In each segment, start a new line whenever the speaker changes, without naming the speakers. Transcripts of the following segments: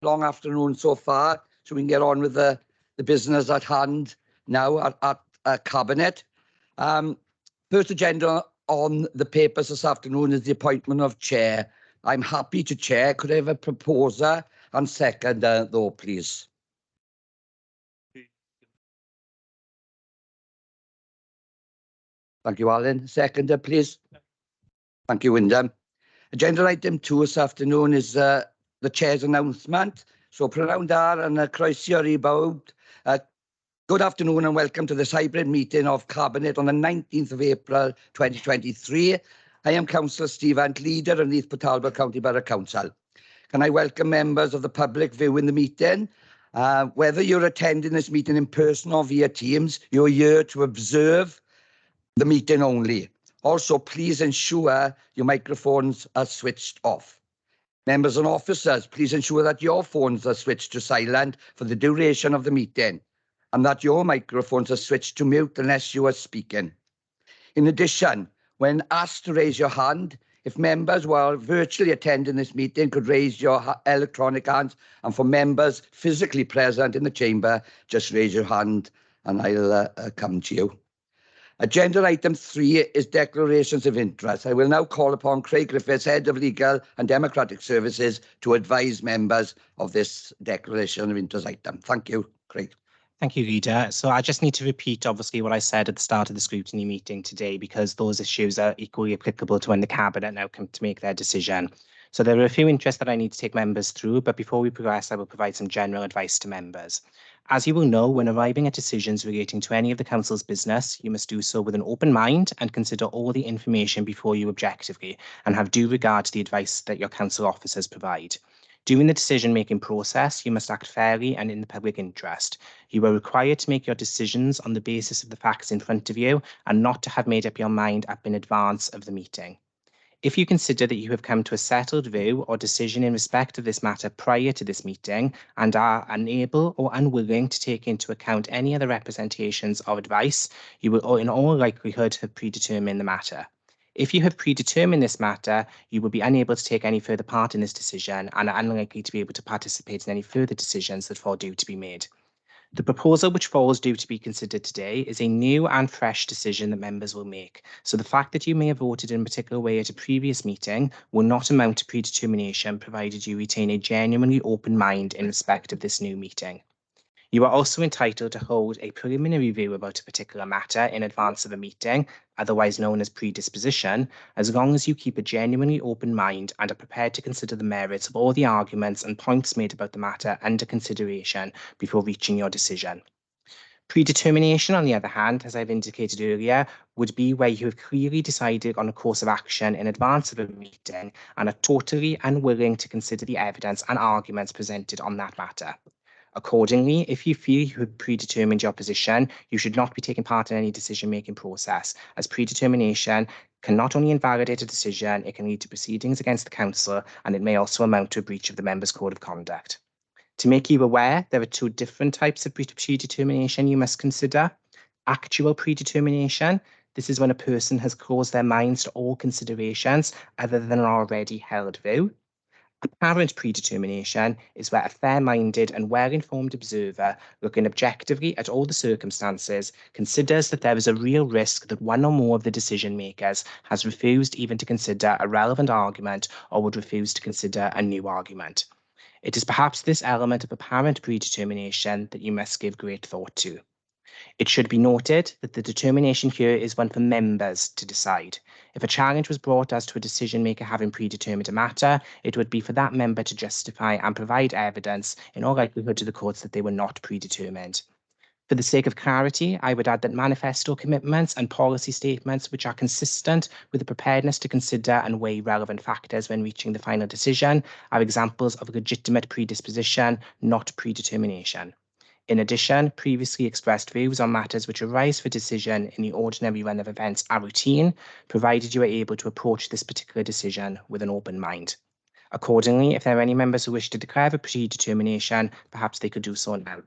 long afternoon so far, so we can get on with the business at hand now at Cabinet. First agenda on the papers this afternoon is the appointment of chair. I'm happy to chair. Could I have a proposer and seconder, though, please? Thank you, Alan. Seconder, please. Thank you, Wyndham. Agenda item 2 this afternoon is the chair's announcement. So, prynawn da and croeso i bawb. Good afternoon and welcome to this hybrid meeting of Cabinet on the 19th of April 2023. I am Councillor Stephen, leader of Neath Talbot County Borough Council. Can I welcome members of the public viewing the meeting? Whether you're attending this meeting in person or via Teams, you're here to observe the meeting only. Also, please ensure your microphones are switched off. Members and officers, please ensure that your phones are switched to silent for the duration of the meeting and that your microphones are switched to mute unless you are speaking. In addition, when asked to raise your hand, if members who are virtually attending this meeting could raise your electronic hands, and for members physically present in the chamber, just raise your hand and I'll come to you. Agenda item 3 is declarations of interest. I will now call upon Craig Griffiths, Head of Legal and Democratic Services, to advise members of this declaration of interest item. Thank you, Craig.
Thank you, Leader. So I just need to repeat, obviously, what I said at the start of the scrutiny meeting today, because those issues are equally applicable to when the Cabinet now come to make their decision. So there are a few interests that I need to take members through, but before we progress, I will provide some general advice to members. As you will know, when arriving at decisions relating to any of the Council's business, you must do so with an open mind and consider all the information before you objectively, and have due regard to the advice that your Council officers provide. During the decision-making process, you must act fairly and in the public interest. You are required to make your decisions on the basis of the facts in front of you and not to have made up your mind up in advance of the meeting. If you consider that you have come to a settled view or decision in respect of this matter prior to this meeting and are unable or unwilling to take into account any other representations or advice, you will in all likelihood have predetermined the matter. If you have predetermined this matter, you will be unable to take any further part in this decision and are unlikely to be able to participate in any further decisions that fall due to be made. The proposal which falls due to be considered today is a new and fresh decision that members will make. So the fact that you may have voted in a particular way at a previous meeting will not amount to predetermination, provided you retain a genuinely open mind in respect of this new meeting. You are also entitled to hold a preliminary view about a particular matter in advance of a meeting, otherwise known as predisposition, as long as you keep a genuinely open mind and are prepared to consider the merits of all the arguments and points made about the matter under consideration before reaching your decision. Predetermination, on the other hand, as I've indicated earlier, would be where you have clearly decided on a course of action in advance of a meeting and are totally unwilling to consider the evidence and arguments presented on that matter. Accordingly, if you feel you have predetermined your position, you should not be taking part in any decision-making process, as predetermination can not only invalidate a decision, it can lead to proceedings against the Council, and it may also amount to a breach of the Members' Code of Conduct. To make you aware, there are 2 different types of predetermination you must consider. Actual predetermination. This is when a person has closed their minds to all considerations other than an already held view. Apparent predetermination is where a fair-minded and well-informed observer, looking objectively at all the circumstances, considers that there is a real risk that one or more of the decision-makers has refused even to consider a relevant argument or would refuse to consider a new argument. It is perhaps this element of apparent predetermination that you must give great thought to. It should be noted that the determination here is one for members to decide. If a challenge was brought as to a decision-maker having predetermined a matter, it would be for that member to justify and provide evidence, in all likelihood to the courts, that they were not predetermined. For the sake of clarity, I would add that manifesto commitments and policy statements which are consistent with the preparedness to consider and weigh relevant factors when reaching the final decision are examples of legitimate predisposition, not predetermination. In addition, previously expressed views on matters which arise for decision in the ordinary run of events are routine, provided you are able to approach this particular decision with an open mind. Accordingly, if there are any members who wish to declare a predetermination, perhaps they could do so now.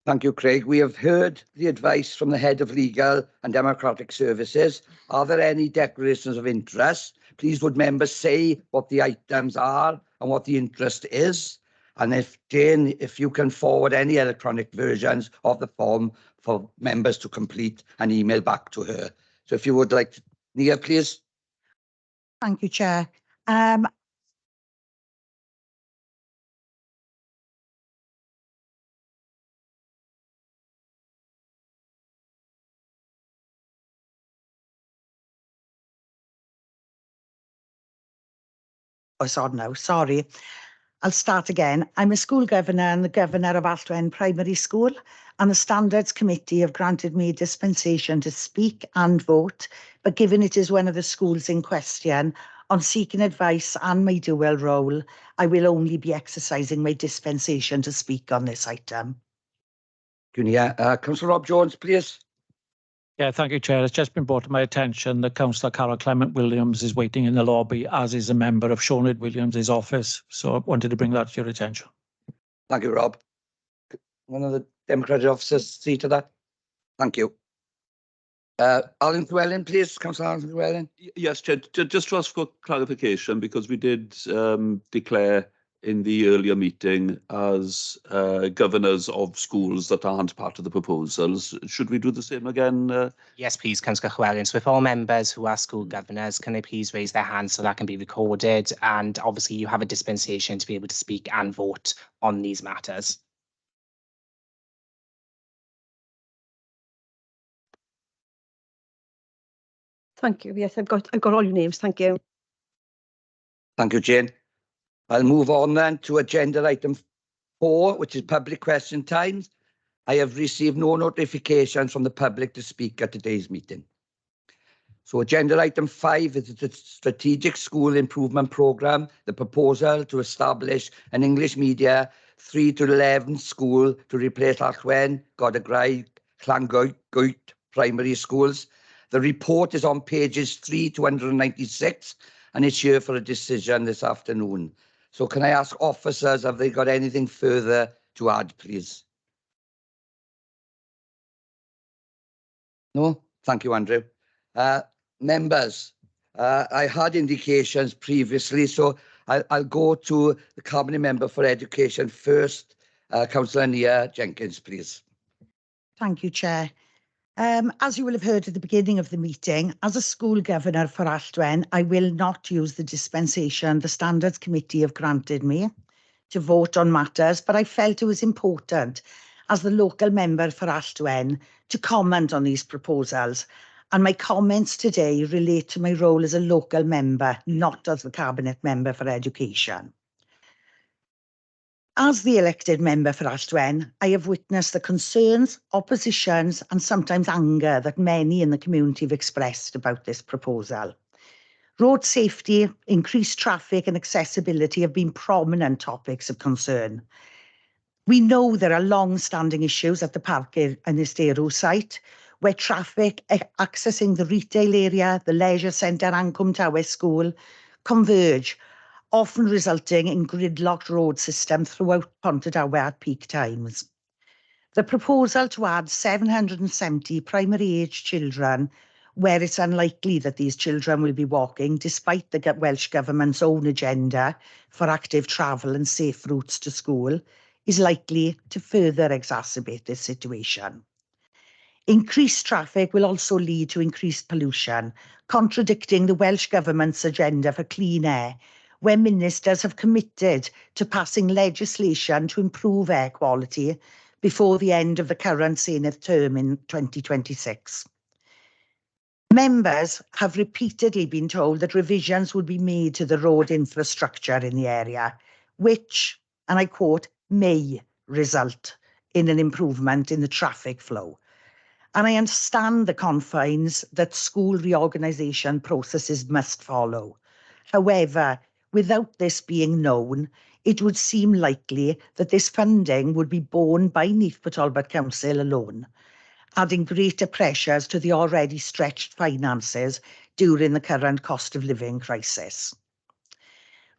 Thank you, Craig. We have heard the advice from the Head of Legal and Democratic Services. Are there any declarations of interest? please would members say what the items are and what the interest is. And if Jane, if you can forward any electronic versions of the form for members to complete and email back to her. So if you would like to, Nia, please.
Thank you, Chair. Oh, it's on now, sorry. I'll start again. I'm a school governor and the governor of Alltwen Primary School, and the Standards Committee have granted me dispensation to speak and vote, but given it is one of the schools in question, on seeking advice and my dual role, I will only be exercising my dispensation to speak on this item.
Councillor Rob Jones, please.
Yeah, thank you, Chair. It's just been brought to my attention that Councillor Carol Clement Williams is waiting in the lobby, as is a member of Sioned Williams' office. So I wanted to bring that to your attention.
Thank you, Rob. One of the Democratic officers see to that. Thank you. Alan Llewellyn, please. Councillor Alan Llewellyn.
Yes, Chair, just to ask for clarification, because we did declare in the earlier meeting as governors of schools that aren't part of the proposals. Should we do the same again?
Yes, please, Councillor Llewellyn. So if all members who are school governors, can they please raise their hands so that can be recorded? And obviously you have a dispensation to be able to speak and vote on these matters.
Thank you. Yes, I've got all your names. Thank you.
Thank you, Jane. I'll move on then to agenda item 4, which is public question times. I have received no notifications from the public to speak at today's meeting. So agenda item 5 is the Strategic School Improvement Programme, the proposal to establish an English media 3 to 11 school to replace Alltwen, Godagrai, Llangoet primary schools. The report is on pages 3 to 196 and it's here for a decision this afternoon. So can I ask officers, have they got anything further to add, please? No? Thank you, Andrew. Members, I had indications previously, so I'll go to the Cabinet Member for Education first. Councillor Nia Jenkins, please.
Thank you, Chair. As you will have heard at the beginning of the meeting, as a school governor for Alltwen, I will not use the dispensation the Standards Committee have granted me to vote on matters, but I felt it was important as the local member for Alltwen to comment on these proposals. And my comments today relate to my role as a local member, not as the Cabinet Member for Education. As the elected member for Alltwen, I have witnessed the concerns, oppositions and sometimes anger that many in the community have expressed about this proposal. Road safety, increased traffic and accessibility have been prominent topics of concern. We know there are long-standing issues at the Parc and Estero site, where traffic accessing the retail area, the leisure centre and Cwm Tawes School converge, often resulting in gridlocked road system throughout Pontardawe at peak times. The proposal to add 770 primary-age children, where it's unlikely that these children will be walking, despite the Welsh Government's own agenda for active travel and safe routes to school, is likely to further exacerbate this situation. Increased traffic will also lead to increased pollution, contradicting the Welsh Government's agenda for clean air, where ministers have committed to passing legislation to improve air quality before the end of the current Senedd term in 2026. Members have repeatedly been told that revisions would be made to the road infrastructure in the area, which, and I quote, may result in an improvement in the traffic flow. And I understand the confines that school reorganisation processes must follow. However, without this being known, it would seem likely that this funding would be borne by Neath Talbot Council alone, adding greater pressures to the already stretched finances during the current cost of living crisis.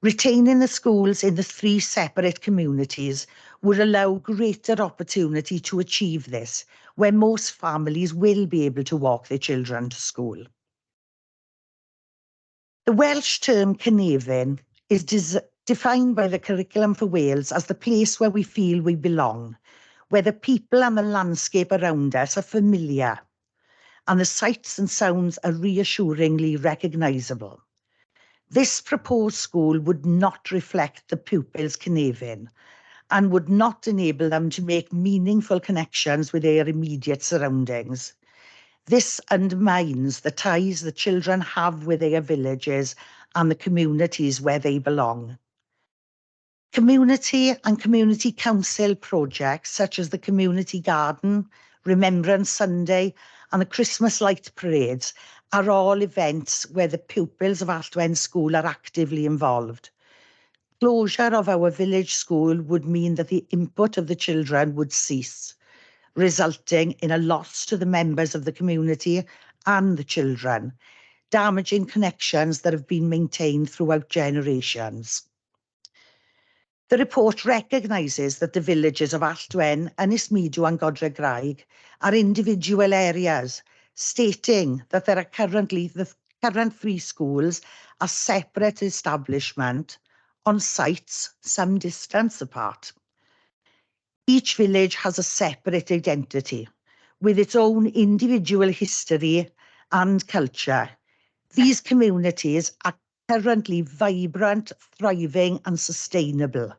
Retaining the schools in the 3 separate communities would allow greater opportunity to achieve this, where most families will be able to walk their children to school. The Welsh term Cynefin is defined by the Curriculum for Wales as the place where we feel we belong, where the people and the landscape around us are familiar, and the sights and sounds are reassuringly recognisable. This proposed school would not reflect the pupils' Cynefin and would not enable them to make meaningful connections with their immediate surroundings. This undermines the ties the children have with their villages and the communities where they belong. Community and community council projects such as the Community Garden, Remembrance Sunday and the Christmas Light Parades are all events where the pupils of Alltwen School are actively involved. Closure of our village school would mean that the input of the children would cease, resulting in a loss to the members of the community and the children, damaging connections that have been maintained throughout generations. The report recognises that the villages of Alltwen, Ynys Meadow and Godre Graig are individual areas, stating that there are currently the current 3 schools are separate establishment on sites some distance apart. Each village has a separate identity with its own individual history and culture. These communities are currently vibrant, thriving and sustainable.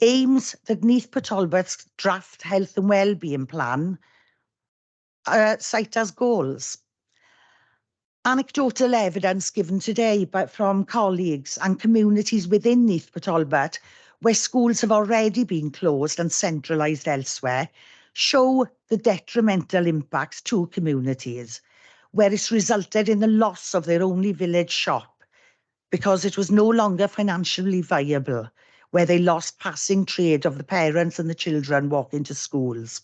Aims that Neath Talbot's draft health and wellbeing plan cite as goals. Anecdotal evidence given today from colleagues and communities within Neath Talbot, where schools have already been closed and centralised elsewhere, show the detrimental impacts to communities, where it's resulted in the loss of their only village shop because it was no longer financially viable, where they lost passing trade of the parents and the children walking to schools.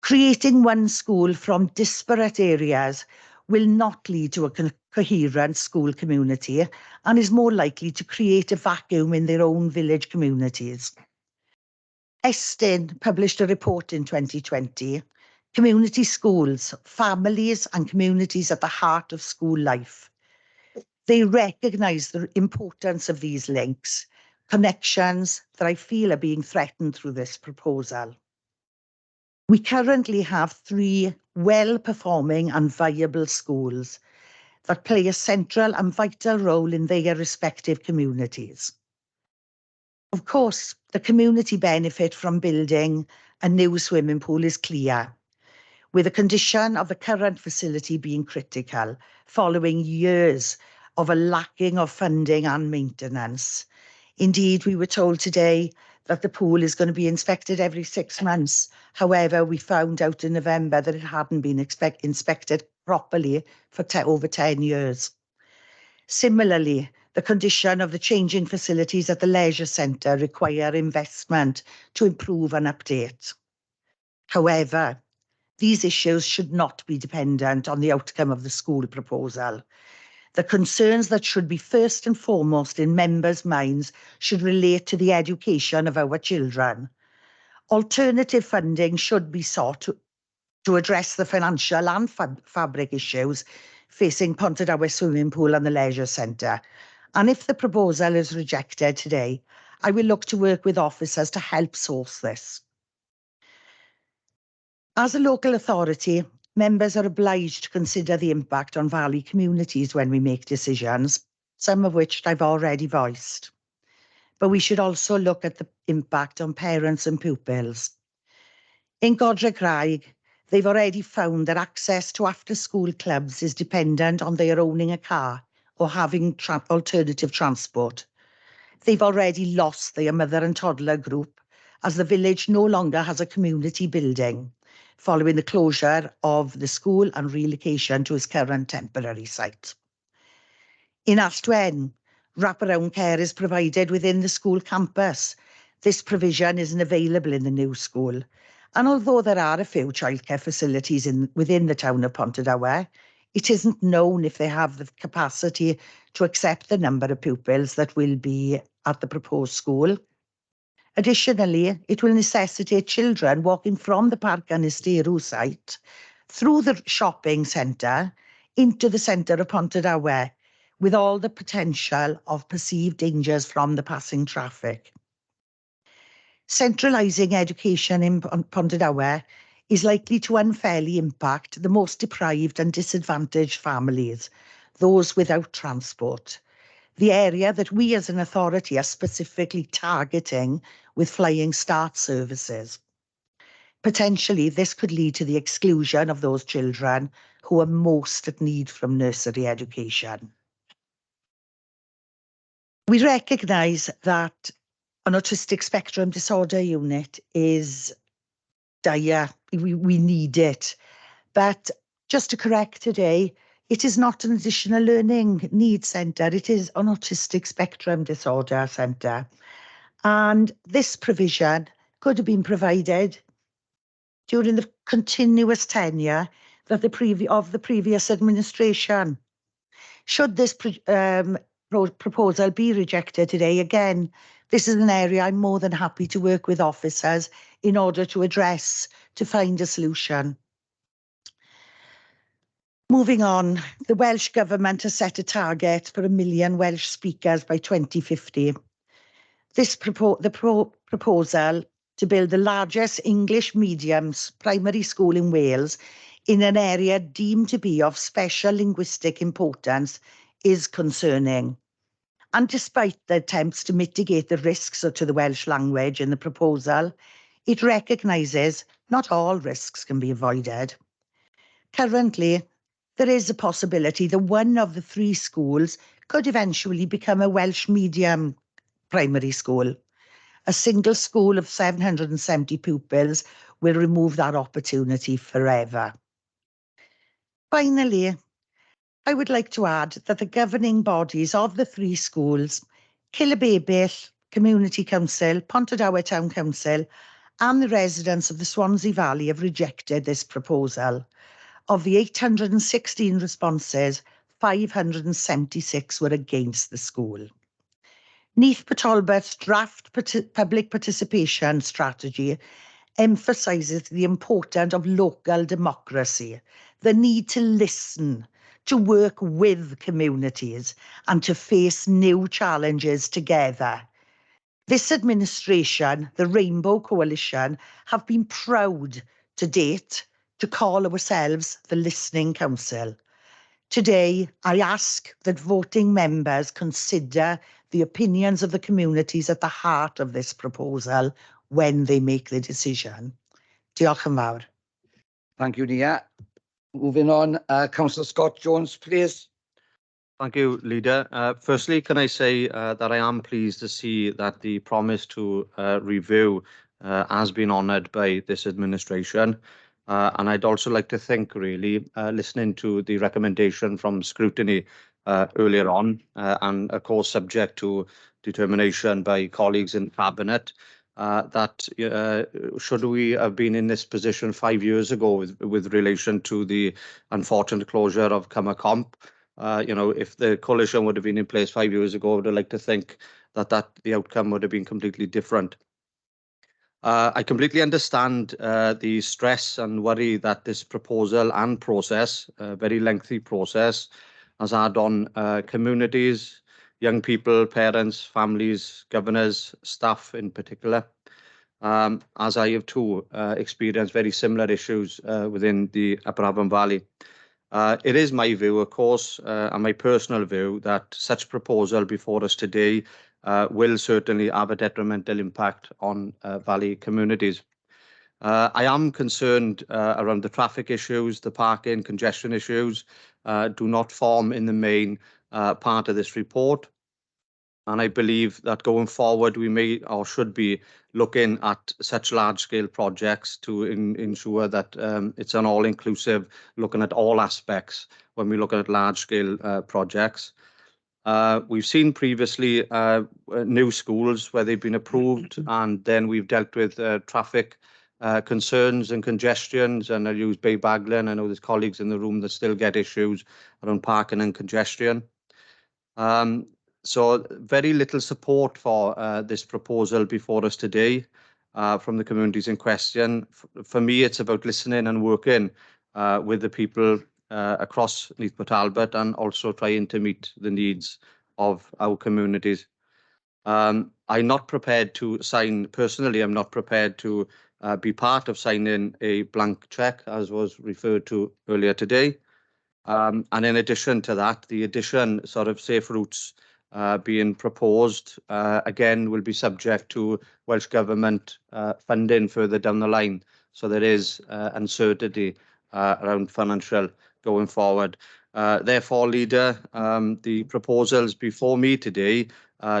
Creating one school from disparate areas will not lead to a coherent school community and is more likely to create a vacuum in their own village communities. Estin published a report in 2020, Community Schools, Families and Communities at the Heart of School Life. They recognise the importance of these links, connections that I feel are being threatened through this proposal. We currently have 3 well-performing and viable schools that play a central and vital role in their respective communities. Of course, the community benefit from building a new swimming pool is clear, with the condition of the current facility being critical, following years of a lacking of funding and maintenance. Indeed, we were told today that the pool is going to be inspected every 6 months. However, we found out in November that it hadn't been inspected properly for over 10 years. Similarly, the condition of the changing facilities at the leisure centre require investment to improve and update. However, these issues should not be dependent on the outcome of the school proposal. The concerns that should be first and foremost in members' minds should relate to the education of our children. Alternative funding should be sought to address the financial and fabric issues facing Pontardawe Swimming Pool and the Leisure Centre. And if the proposal is rejected today, I will look to work with officers to help source this. As a local authority, members are obliged to consider the impact on valley communities when we make decisions, some of which I've already voiced. But we should also look at the impact on parents and pupils. In Godre Graig, they've already found that access to after-school clubs is dependent on their owning a car or having alternative transport. They've already lost their mother and toddler group as the village no longer has a community building, following the closure of the school and relocation to its current temporary site. In Alltwen, wraparound care is provided within the school campus. This provision isn't available in the new school. And although there are a few childcare facilities within the town of Pontardawe, it isn't known if they have the capacity to accept the number of pupils that will be at the proposed school. Additionally, it will necessitate children walking from the Parc Anisteru site through the shopping centre into the centre of Pontardawe, with all the potential of perceived dangers from the passing traffic. Centralising education in Pontardawe is likely to unfairly impact the most deprived and disadvantaged families, those without transport, the area that we as an authority are specifically targeting with Flying Start services. Potentially, this could lead to the exclusion of those children who are most at need from nursery education. We recognise that an autistic spectrum disorder unit is dire. We need it. But just to correct today, it is not an additional learning needs centre. It is an autistic spectrum disorder centre. And this provision could have been provided during the continuous tenure that of the previous administration. Should this proposal be rejected today, again, this is an area I'm more than happy to work with officers in order to address, to find a solution. Moving on, the Welsh Government has set a target for 1 million Welsh speakers by 2050. The proposal to build the largest English medium primary school in Wales in an area deemed to be of special linguistic importance is concerning. And despite the attempts to mitigate the risks to the Welsh language in the proposal, it recognises not all risks can be avoided. Currently, there is a possibility that one of the 3 schools could eventually become a Welsh medium primary school. A single school of 770 pupils will remove that opportunity forever. Finally, I would like to add that the governing bodies of the 3 schools, Killabebyll Community Council, Pontardawe Town Council, and the residents of the Swansea Valley have rejected this proposal. Of the 816 responses, 576 were against the school. Neath Talbot's draft public participation strategy emphasises the importance of local democracy, the need to listen, to work with communities, and to face new challenges together. This administration, the Rainbow Coalition, have been proud to date to call ourselves the Listening Council. Today, I ask that voting members consider the opinions of the communities at the heart of this proposal when they make the decision. Diolch yn fawr.
Thank you, Nia. Moving on, Councillor Scott Jones, please.
Thank you, Leader. Firstly, can I say that I am pleased to see that the promise to review has been honoured by this administration. And I'd also like to think, really, listening to the recommendation from scrutiny earlier on, and of course, subject to determination by colleagues in Cabinet, that should we have been in this position 5 years ago with relation to the unfortunate closure of Cymru, if the coalition would have been in place 5 years ago, I would have liked to think that the outcome would have been completely different. I completely understand the stress and worry that this proposal and process, a very lengthy process, has had on communities, young people, parents, families, governors, staff in particular, as I have too experienced very similar issues within the Upper Avon Valley. It is my view, of course, and my personal view, that such proposal before us today will certainly have a detrimental impact on Valley communities. I am concerned around the traffic issues, the parking, congestion issues do not form in the main part of this report. And I believe that going forward, we may or should be looking at such large-scale projects to ensure that it's an all-inclusive, looking at all aspects when we look at large-scale projects. We've seen previously new schools where they've been approved, and then we've dealt with traffic concerns and congestions, and I'll use Bay Baglan. I know there's colleagues in the room that still get issues around parking and congestion. So very little support for this proposal before us today from the communities in question. For me, it's about listening and working with the people across Neath Talbot and also trying to meet the needs of our communities. I'm not prepared to sign, personally, I'm not prepared to be part of signing a blank cheque, as was referred to earlier today. And in addition to that, the addition sort of safe routes being proposed, again, will be subject to Welsh Government funding further down the line. So there is uncertainty around financial going forward. Therefore, Leader, the proposals before me today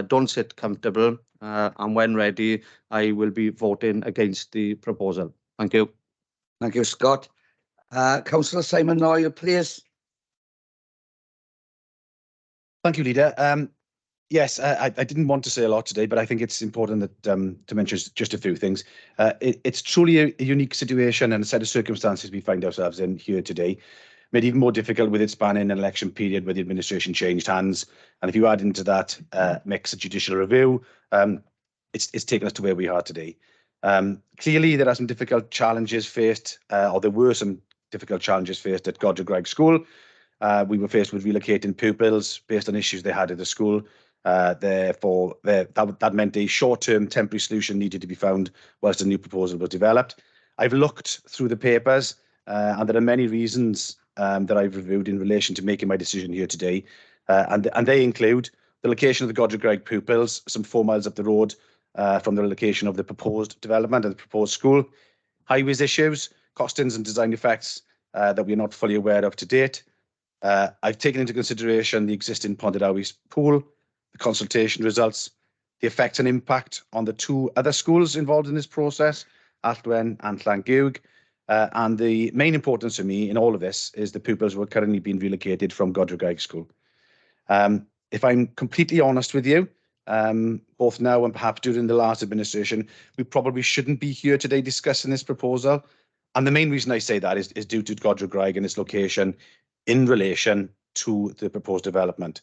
don't sit comfortable, and when ready, I will be voting against the proposal. Thank you.
Thank you, Scott. Councillor Simon Noyle, please.
Thank you, Leader. Yes, I didn't want to say a lot today, but I think it's important that to mention just a few things. It's truly a unique situation and a set of circumstances we find ourselves in here today, made even more difficult with it spanning an election period where the administration changed hands. And if you add into that mix a judicial review, it's taken us to where we are today. Clearly, there are some difficult challenges faced, or there were some difficult challenges faced at Godre Graig School. We were faced with relocating pupils based on issues they had at the school. Therefore, that meant a short-term temporary solution needed to be found whilst a new proposal was developed. I've looked through the papers, and there are many reasons that I've reviewed in relation to making my decision here today. And they include the location of the Godre Graig pupils, some 4 miles up the road from the location of the proposed development and the proposed school, highways issues, costings and design effects that we're not fully aware of to date. I've taken into consideration the existing Ponderowys pool, the consultation results, the effect and impact on the 2 other schools involved in this process, Alltwen and Llangiwg. And the main importance for me in all of this is the pupils who are currently being relocated from Godre Graig School. If I'm completely honest with you, both now and perhaps during the last administration, we probably shouldn't be here today discussing this proposal. And the main reason I say that is due to Godre Graig and its location in relation to the proposed development.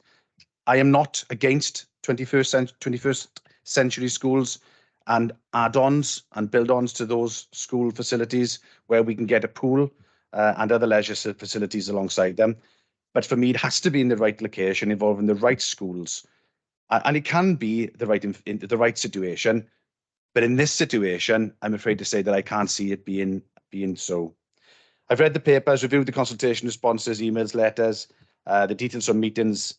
I am not against 21st century schools and add-ons and build-ons to those school facilities where we can get a pool and other leisure facilities alongside them. But for me, it has to be in the right location, involving the right schools. And it can be the right situation. But in this situation, I'm afraid to say that I can't see it being so. I've read the papers, reviewed the consultation responses, emails, letters, the details from meetings,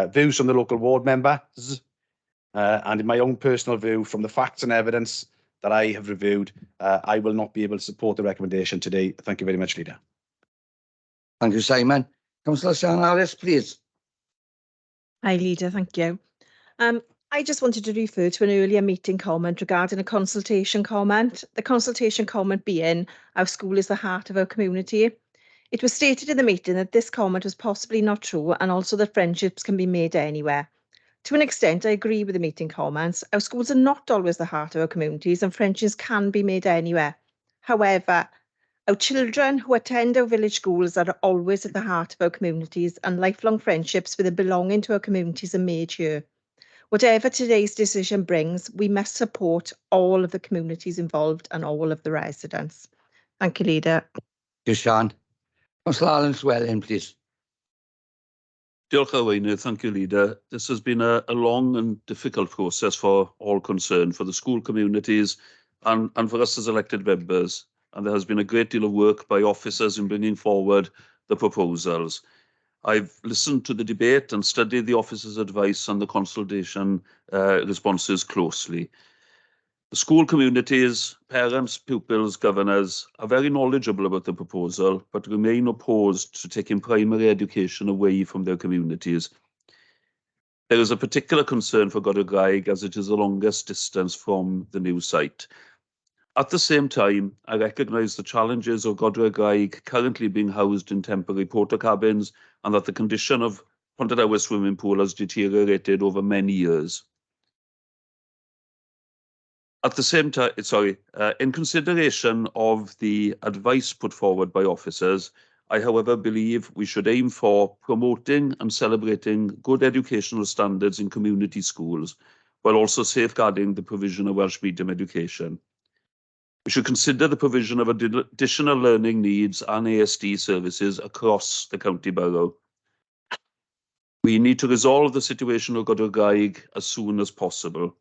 views from the local ward members, and in my own personal view, from the facts and evidence that I have reviewed, I will not be able to support the recommendation today. Thank you very much, Leader.
Thank you, Simon. Councillor Sian Harris, please.
Hi, Leader. Thank you. I just wanted to refer to an earlier meeting comment regarding a consultation comment. The consultation comment being, our school is the heart of our community. It was stated in the meeting that this comment was possibly not true, and also that friendships can be made anywhere. To an extent, I agree with the meeting comments. Our schools are not always the heart of our communities, and friendships can be made anywhere. However, our children who attend our village schools are always at the heart of our communities, and lifelong friendships with a belonging to our communities are made here. Whatever today's decision brings, we must support all of the communities involved and all of the residents. Thank you, Leader.
Thank you, Sian. Councillor Alan Swelling, please.
Diolch Arweinydd, thank you, Leader. This has been a long and difficult process for all concerned, for the school communities and for us as elected members. And there has been a great deal of work by officers in bringing forward the proposals. I've listened to the debate and studied the officers' advice and the consultation responses closely. The school communities, parents, pupils, governors are very knowledgeable about the proposal, but remain opposed to taking primary education away from their communities. There is a particular concern for Godre Graig as it is the longest distance from the new site. At the same time, I recognise the challenges of Godre Graig currently being housed in temporary porta cabins and that the condition of Ponderowys swimming pool has deteriorated over many years. At the same time, in consideration of the advice put forward by officers, I, however, believe we should aim for promoting and celebrating good educational standards in community schools, while also safeguarding the provision of Welsh medium education. We should consider the provision of additional learning needs and ASD services across the county borough. We need to resolve the situation of Godwrgaig as soon as possible.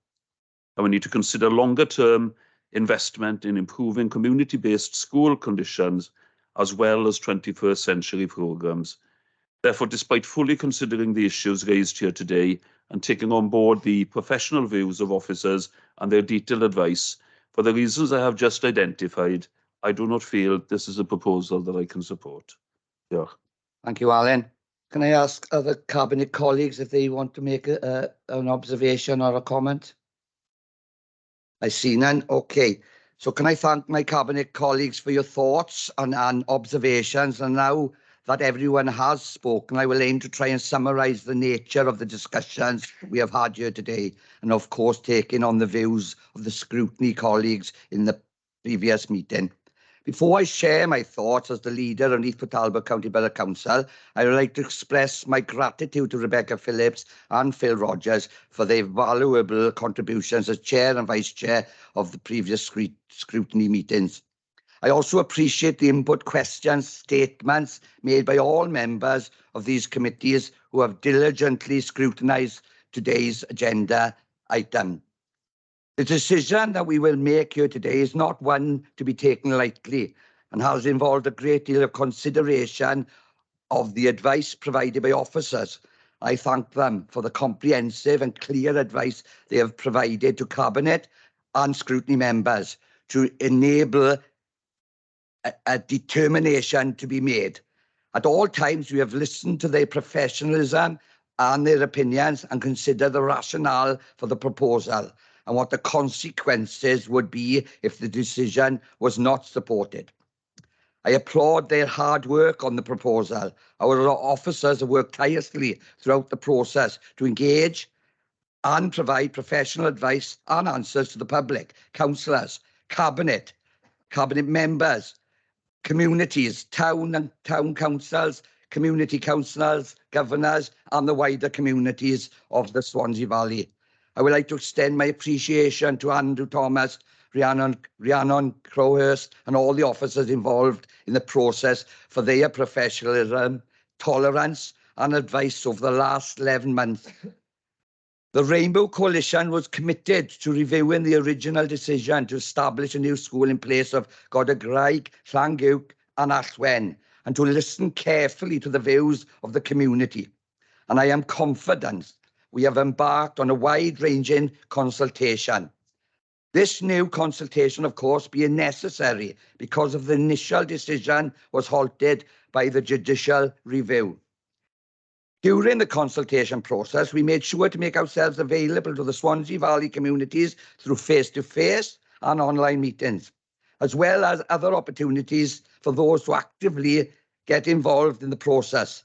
And we need to consider longer-term investment in improving community-based school conditions as well as 21st century programmes. Therefore, despite fully considering the issues raised here today and taking on board the professional views of officers and their detailed advice, for the reasons I have just identified, I do not feel this is a proposal that I can support. Diolch.
Thank you, Alan. Can I ask other Cabinet colleagues if they want to make an observation or a comment? I see none. Okay. So can I thank my Cabinet colleagues for your thoughts and observations? And now that everyone has spoken, I will aim to try and summarise the nature of the discussions we have had here today, and of course taking on the views of the scrutiny colleagues in the previous meeting. Before I share my thoughts as the leader of Neath Talbot County Borough Council, I would like to express my gratitude to Rebecca Phillips and Phil Rogers for their valuable contributions as Chair and Vice Chair of the previous scrutiny meetings. I also appreciate the input, questions, statements made by all members of these committees who have diligently scrutinised today's agenda item. The decision that we will make here today is not one to be taken lightly and has involved a great deal of consideration of the advice provided by officers. I thank them for the comprehensive and clear advice they have provided to Cabinet and scrutiny members to enable a determination to be made. At all times, we have listened to their professionalism and their opinions and considered the rationale for the proposal and what the consequences would be if the decision was not supported. I applaud their hard work on the proposal. Our officers have worked tirelessly throughout the process to engage and provide professional advice and answers to the public, councillors, cabinet members, communities, town councils, community councillors, governors, and the wider communities of the Swansea Valley. I would like to extend my appreciation to Andrew Thomas, Rhiannon Crowhurst, and all the officers involved in the process for their professionalism, tolerance, and advice over the last 11 months. The Rainbow Coalition was committed to reviewing the original decision to establish a new school in place of Godwrgaig, Llangwch, and Allwen, and to listen carefully to the views of the community. And I am confident we have embarked on a wide-ranging consultation. This new consultation, of course, being necessary because of the initial decision was halted by the judicial review. During the consultation process, we made sure to make ourselves available to the Swansea Valley communities through face-to-face and online meetings, as well as other opportunities for those who actively get involved in the process.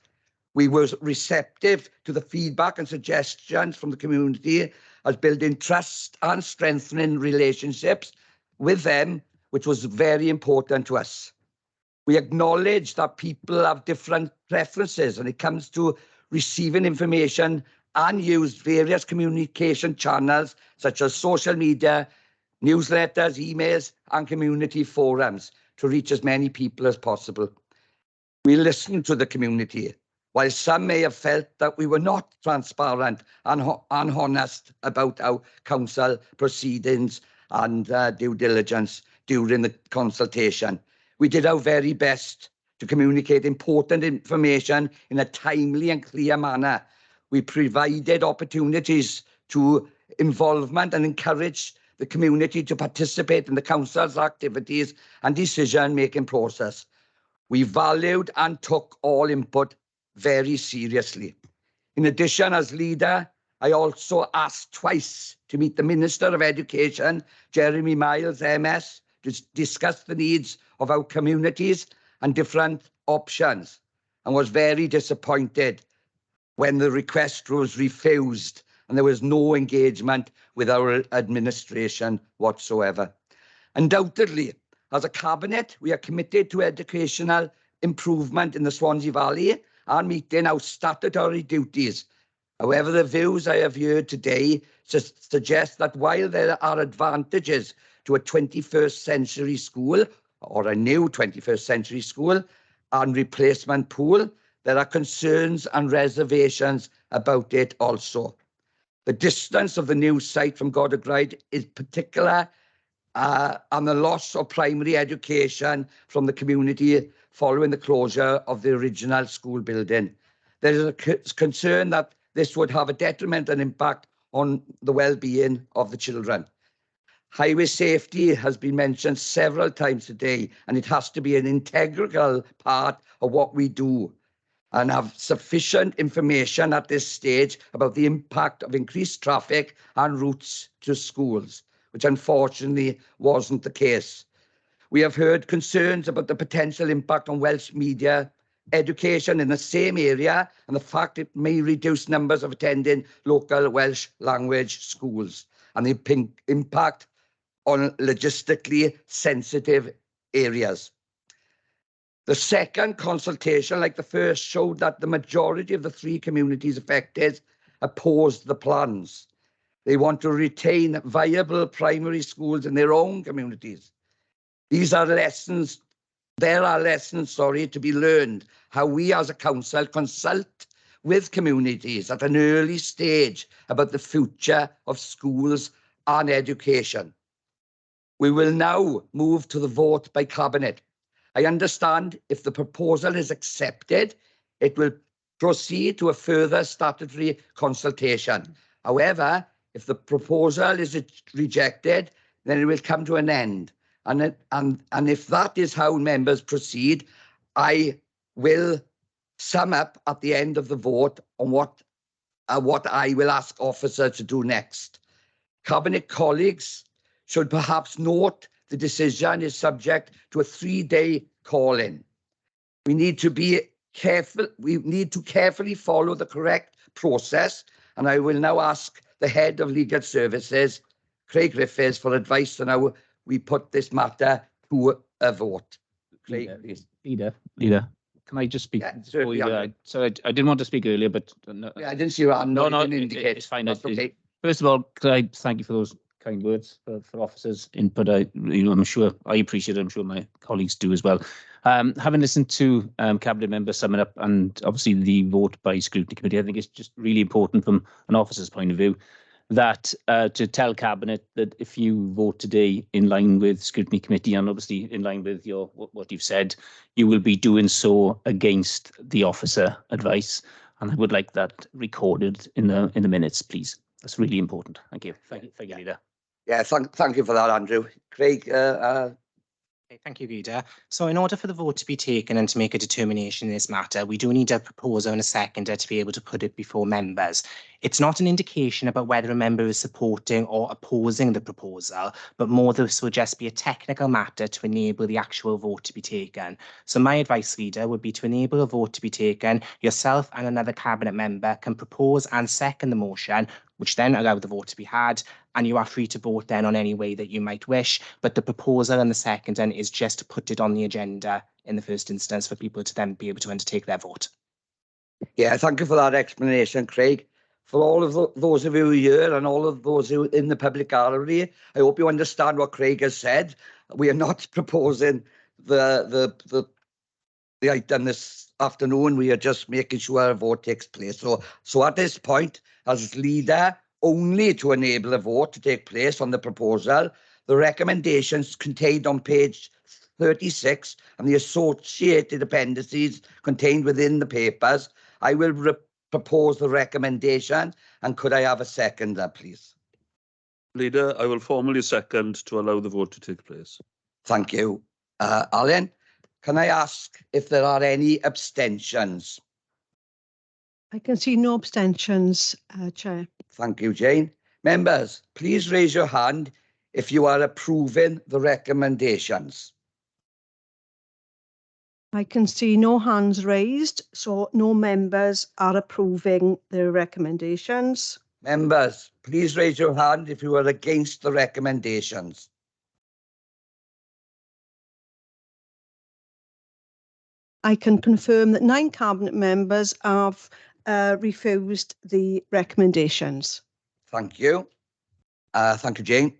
We were receptive to the feedback and suggestions from the community as building trust and strengthening relationships with them, which was very important to us. We acknowledge that people have different preferences when it comes to receiving information and use various communication channels such as social media, newsletters, emails, and community forums to reach as many people as possible. We listened to the community, while some may have felt that we were not transparent and honest about our council proceedings and due diligence during the consultation. We did our very best to communicate important information in a timely and clear manner. We provided opportunities to involvement and encouraged the community to participate in the council's activities and decision-making process. We valued and took all input very seriously. In addition, as leader, I also asked twice to meet the Minister of Education, Jeremy Miles, MS, to discuss the needs of our communities and different options, and was very disappointed when the request was refused and there was no engagement with our administration whatsoever. Undoubtedly, as a cabinet, we are committed to educational improvement in the Swansea Valley and meeting our statutory duties. However, the views I have heard today suggest that while there are advantages to a 21st century school or a new 21st century school and replacement pool, there are concerns and reservations about it also. The distance of the new site from Godagrind is particular, and the loss of primary education from the community following the closure of the original school building. There is a concern that this would have a detrimental impact on the well-being of the children. Highway safety has been mentioned several times today, and it has to be an integral part of what we do, and have sufficient information at this stage about the impact of increased traffic and routes to schools, which unfortunately wasn't the case. We have heard concerns about the potential impact on Welsh media education in the same area and the fact it may reduce numbers of attending local Welsh language schools and the impact on logistically sensitive areas. The second consultation, like the first, showed that the majority of the 3 communities affected opposed the plans. They want to retain viable primary schools in their own communities. There are lessons, to be learned, how we as a council consult with communities at an early stage about the future of schools and education. We will now move to the vote by Cabinet. I understand if the proposal is accepted, it will proceed to a further statutory consultation. However, if the proposal is rejected, then it will come to an end. And if that is how members proceed, I will sum up at the end of the vote on what I will ask officers to do next. Cabinet colleagues should perhaps note the decision is subject to a 3-day call-in. We need to be careful. We need to carefully follow the correct process, and I will now ask the head of legal services, Craig Griffiths, for advice on how we put this matter to a vote. Craig, please.
Leader, can I just speak?
Yeah,
before you,
certainly.
I didn't want to speak earlier, but no,
Yeah, I didn't see your hand.
No,
You didn't indicate.
it's fine.
That's okay.
First of all, could I thank you for those kind words for officers' input. I'm sure I appreciate it. I'm sure my colleagues do as well. Having listened to Cabinet members summing up and obviously the vote by scrutiny committee, I think it's just really important from an officer's point of view that to tell Cabinet that if you vote today in line with scrutiny committee and obviously in line with your what you've said, you will be doing so against the officer advice. And I would like that recorded in the minutes, please. That's really important. Thank you. Thank you, Leader.
Yeah, thank you for that, Andrew. Craig,
Okay, thank you, Leader. So in order for the vote to be taken and to make a determination in this matter, we do need a proposer and a seconder to be able to put it before members. It's not an indication about whether a member is supporting or opposing the proposal, but more this will just be a technical matter to enable the actual vote to be taken. So my advice, Leader, would be to enable a vote to be taken. Yourself and another Cabinet member can propose and second the motion, which then allow the vote to be had, and you are free to vote then on any way that you might wish. But the proposal and the second then is just to put it on the agenda in the first instance for people to then be able to undertake their vote.
yeah, thank you for that explanation, Craig. For all of those of you here and all of those who in the public gallery, I hope you understand what Craig has said. We are not proposing the item this afternoon. We are just making sure a vote takes place. So at this point, as leader, only to enable a vote to take place on the proposal, the recommendations contained on page 36 and the associated appendices contained within the papers, I will propose the recommendation. And could I have a seconder, please?
Leader, I will formally second to allow the vote to take place.
Thank you. Alan, can I ask if there are any abstentions?
I can see no abstentions, Chair.
Thank you, Jane. Members, please raise your hand if you are approving the recommendations.
I can see no hands raised, so no members are approving the recommendations.
Members, please raise your hand if you are against the recommendations.
I can confirm that 9 Cabinet members have refused the recommendations.
Thank you. Thank you, Jane.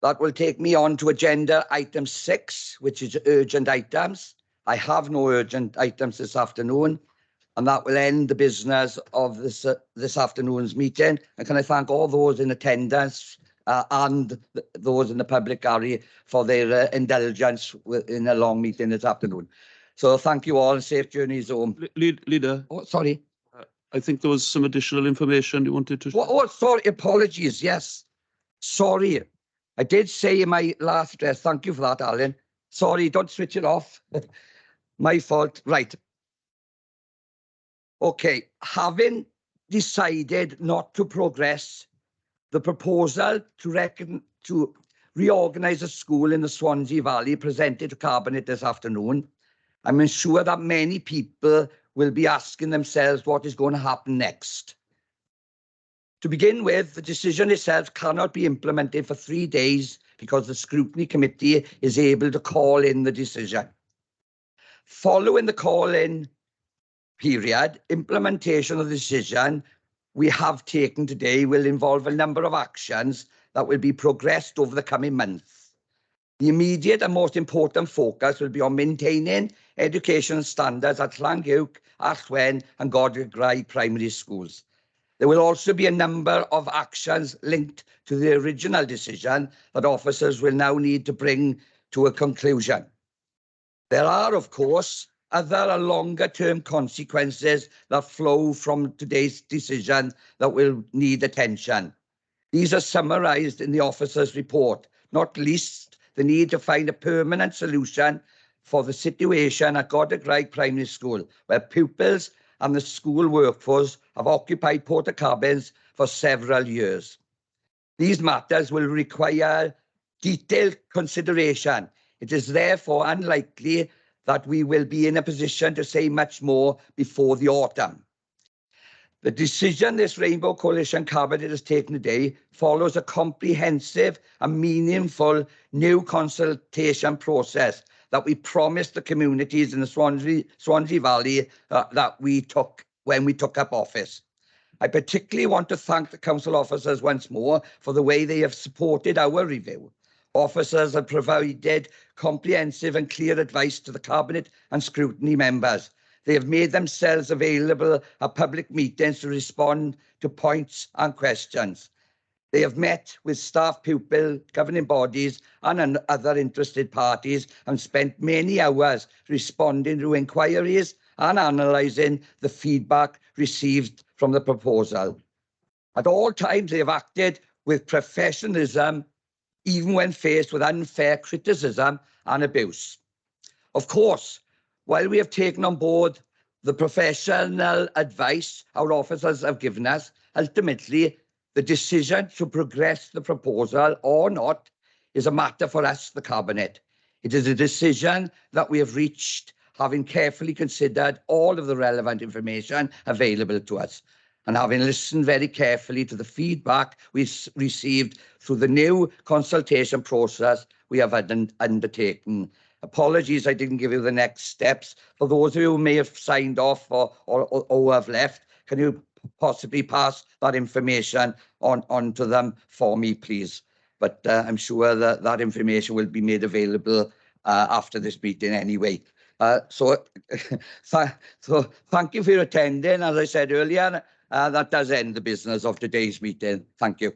That will take me on to agenda item 6, which is urgent items. I have no urgent items this afternoon, and that will end the business of this afternoon's meeting. And can I thank all those in attendance and those in the public area for their indulgence in a long meeting this afternoon. So thank you all and safe journeys home.
Leader,
Oh, sorry.
I think there was some additional information you wanted to share.
Oh, sorry. Apologies. Yes. Sorry. I did say in my last address, thank you for that, Alan. Sorry, don't switch it off. My fault. Right. Okay. Having decided not to progress the proposal to reorganise a school in the Swansea Valley presented to Cabinet this afternoon, I'm sure that many people will be asking themselves what is going to happen next. To begin with, the decision itself cannot be implemented for 3 days because the scrutiny committee is able to call in the decision. Following the call-in period, implementation of the decision we have taken today will involve a number of actions that will be progressed over the coming months. The immediate and most important focus will be on maintaining education standards at Llanguwch, Allwen and Godwrau primary schools. There will also be a number of actions linked to the original decision that officers will now need to bring to a conclusion. There are, of course, other longer-term consequences that flow from today's decision that will need attention. These are summarised in the officer's report, not least the need to find a permanent solution for the situation at Godwrau Primary School, where pupils and the school workforce have occupied porta cabins for several years. These matters will require detailed consideration. It is therefore unlikely that we will be in a position to say much more before the autumn. The decision this Rainbow Coalition Cabinet has taken today follows a comprehensive and meaningful new consultation process that we promised the communities in the Swansea Valley that we took when we took up office. I particularly want to thank the council officers once more for the way they have supported our review. Officers have provided comprehensive and clear advice to the Cabinet and scrutiny members. They have made themselves available at public meetings to respond to points and questions. They have met with staff, pupil, governing bodies and other interested parties and spent many hours responding to inquiries and analysing the feedback received from the proposal. At all times, they have acted with professionalism, even when faced with unfair criticism and abuse. Of course, while we have taken on board the professional advice our officers have given us, ultimately, the decision to progress the proposal or not is a matter for us, the Cabinet. It is a decision that we have reached having carefully considered all of the relevant information available to us and having listened very carefully to the feedback we received through the new consultation process we have undertaken. Apologies I didn't give you the next steps. For those of you who may have signed off or have left, can you possibly pass that information on to them for me, please? But I'm sure that that information will be made available after this meeting anyway. So thank you for your attending. As I said earlier, that does end the business of today's meeting. Thank you.